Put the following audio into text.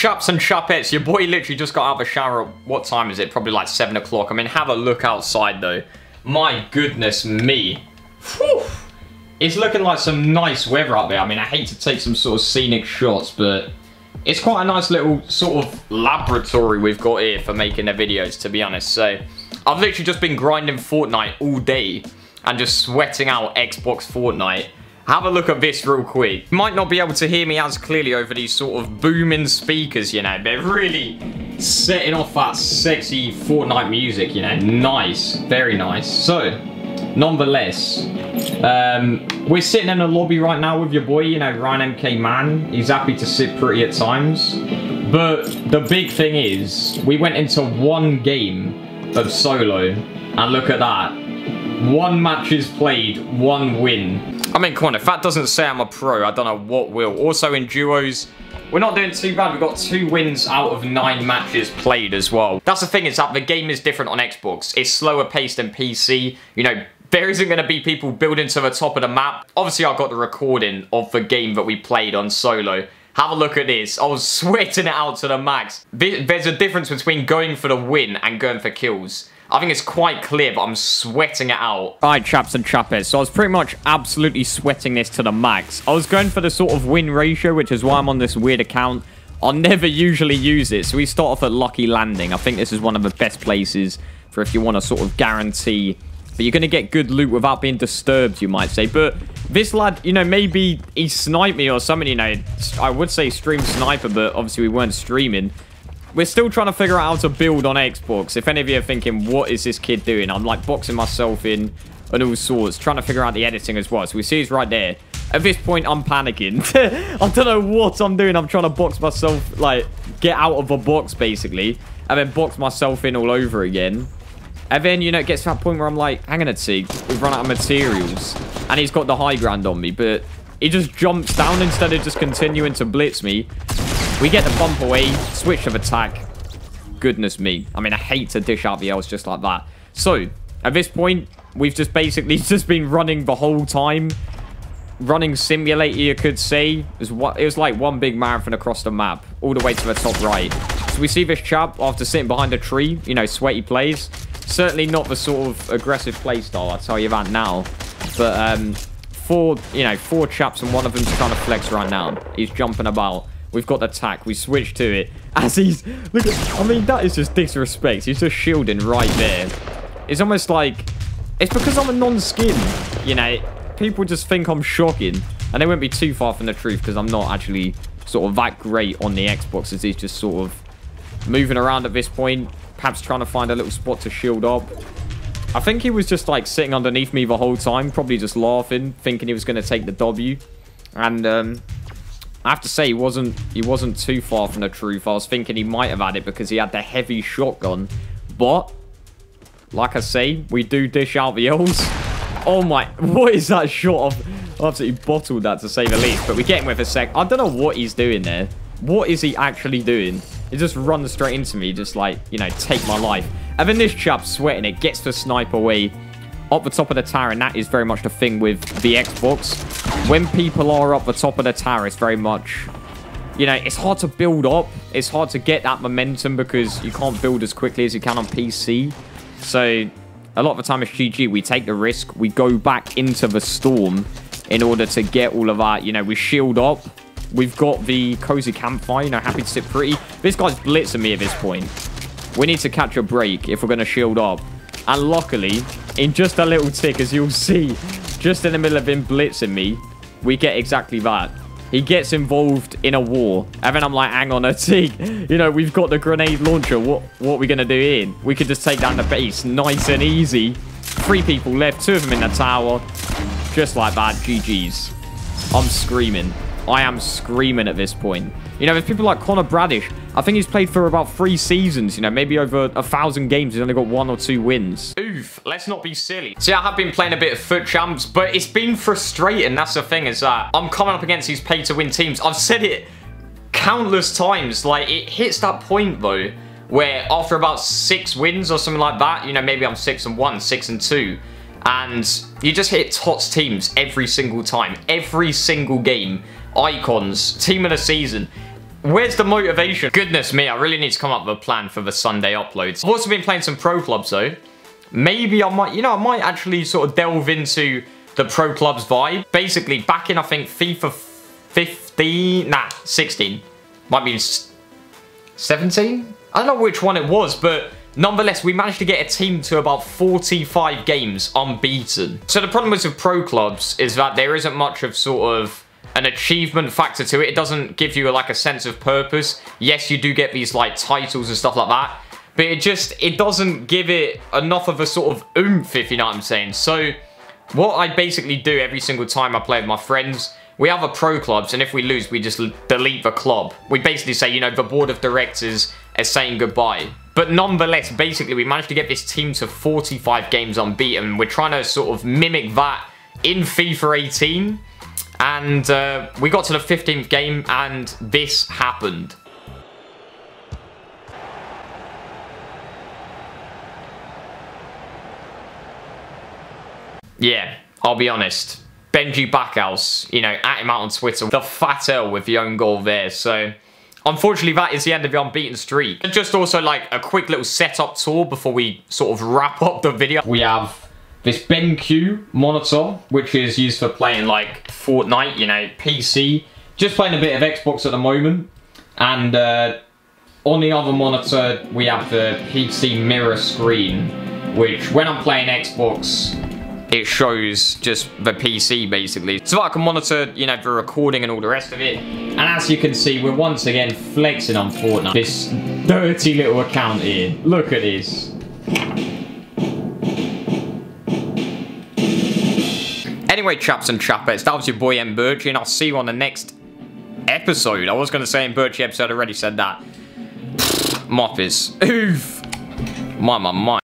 chaps and chapettes, your boy literally just got out of the shower. What time is it? Probably like 7 o'clock. I mean, have a look outside though. My goodness me. Whew. It's looking like some nice weather out there. I mean, I hate to take some sort of scenic shots, but it's quite a nice little sort of laboratory we've got here for making the videos, to be honest. So, I've literally just been grinding Fortnite all day and just sweating out Xbox Fortnite. Have a look at this real quick. You might not be able to hear me as clearly over these sort of booming speakers, you know. They're really setting off that sexy Fortnite music, you know. Nice. Very nice. So, nonetheless, we're sitting in a lobby right now with your boy, you know, Ryan MK Man. He's happy to sit pretty at times. But the big thing is, we went into one game of solo. And look at that. 1 match is played, 1 win. I mean, come on, if that doesn't say I'm a pro, I don't know what will. Also, in duos, we're not doing too bad. We've got 2 wins out of 9 matches played as well. That's the thing, is that the game is different on Xbox. It's slower paced than PC. You know, there isn't going to be people building to the top of the map. Obviously, I got the recording of the game that we played on solo. Have a look at this. I was sweating it out to the max. There's a difference between going for the win and going for kills. I think it's quite clear, but I'm sweating it out. Alright, chaps and chappers. So I was pretty much absolutely sweating this to the max. I was going for the sort of win ratio, which is why I'm on this weird account. I'll never usually use it. So we start off at Lucky Landing. I think this is one of the best places for if you want to sort of guarantee that you're going to get good loot without being disturbed, you might say. But this lad, you know, maybe he sniped me or something, you know. I would say stream sniper, but obviously we weren't streaming. We're still trying to figure out how to build on Xbox. If any of you are thinking, what is this kid doing? I'm like boxing myself in and all sorts, trying to figure out the editing as well. So we see he's right there. At this point, I'm panicking. I don't know what I'm doing. I'm trying to box myself, like, get out of a box, basically. And then box myself in all over again. And then, you know, it gets to that point where I'm like, hang on a sec, we've run out of materials. And he's got the high ground on me, but he just jumps down instead of just continuing to blitz me. We get the bump away, switch of attack. Goodness me. I mean, I hate to dish out the L's just like that. So, at this point, we've just basically just been running the whole time. Running simulator, you could say. It was like one big marathon across the map, all the way to the top right. So we see this chap after sitting behind a tree, you know, sweaty plays. Certainly not the sort of aggressive play style, I'll tell you that now. But, 4 chaps and one of them's trying to flex right now. He's jumping about. We've got the attack. We switch to it. As he's... Look at... I mean, that is just disrespect. He's just shielding right there. It's almost like... It's because I'm a non-skin. You know, people just think I'm shocking. And they won't be too far from the truth because I'm not actually sort of that great on the Xbox, as he's just sort of moving around at this point. Perhaps trying to find a little spot to shield up. I think he was just like sitting underneath me the whole time. Probably just laughing, thinking he was going to take the W. And I have to say, he wasn't too far from the truth. I was thinking he might have had it because he had the heavy shotgun. But, like I say, we do dish out the L's. Oh my, what is that shot of? I absolutely bottled that, to say the least. But we get him with a sec. I don't know what he's doing there. What is he actually doing? He just runs straight into me, just like, you know, take my life. And then this chap's sweating it, gets the sniper away up the top of the tower, and that is very much the thing with the Xbox. When people are up the top of the tower, it's very much, you know, it's hard to build up. It's hard to get that momentum because you can't build as quickly as you can on PC. So, a lot of the time it's GG. We take the risk. We go back into the storm in order to get all of that. You know, we shield up. We've got the cozy campfire, you know, happy to sit pretty. This guy's blitzing me at this point. We need to catch a break if we're going to shield up. And luckily, in just a little tick, as you'll see, just in the middle of him blitzing me, we get exactly that. He gets involved in a war. And then I'm like, hang on a tick. You know, we've got the grenade launcher. What are we going to do here? We could just take down the base. Nice and easy. 3 people left. 2 of them in the tower. Just like that. GG's. I'm screaming. I am screaming at this point. You know, there's people like Connor Bradish. I think he's played for about 3 seasons, you know, maybe over 1,000 games. He's only got 1 or 2 wins. Oof, let's not be silly. See, I have been playing a bit of FUT Champs, but it's been frustrating. That's the thing, is that I'm coming up against these pay-to-win teams. I've said it countless times. Like, it hits that point, though, where after about 6 wins or something like that, you know, maybe I'm 6-1, 6-2, and you just hit TOTS teams every single time. Every single game. Icons, team of the season. Where's the motivation? Goodness me, I really need to come up with a plan for the Sunday uploads. I've also been playing some pro clubs though. Maybe I might, you know, I might actually sort of delve into the pro clubs vibe. Basically, back in, I think, FIFA 15, nah, 16. Might be 17? I don't know which one it was, but nonetheless, we managed to get a team to about 45 games unbeaten. So the problem with pro clubs is that there isn't much of sort of an achievement factor to it. It doesn't give you like a sense of purpose. Yes, you do get these like titles and stuff like that, but it doesn't give it enough of a sort of oomph, if you know what I'm saying. So what I basically do every single time I play with my friends, we have a pro clubs, and if we lose, we just delete the club. We basically say, you know, the board of directors is saying goodbye. But nonetheless, basically, we managed to get this team to 45 games unbeaten. We're trying to sort of mimic that in FIFA 18. And we got to the 15th game, and this happened. Yeah, I'll be honest. Mbirchy Backhouse, you know, at him out on Twitter. The fat L with the own goal there. So, unfortunately, that is the end of the unbeaten streak. And just also, like, a quick little setup tour before we sort of wrap up the video. We have this BenQ monitor, which is used for playing, like, FORTNITE, you know, PC. Just playing a bit of Xbox at the moment. And on the other monitor, we have the PC mirror screen, which, when I'm playing Xbox, it shows just the PC, basically. So I can monitor, you know, the recording and all the rest of it. And as you can see, we're once again flexing on Fortnite. This dirty little account here. Look at this. Anyway, chaps and chappettes, that was your boy Mbirchy, and I'll see you on the next episode. I was going to say Mbirchy episode, I already said that. Moppies. Oof. My.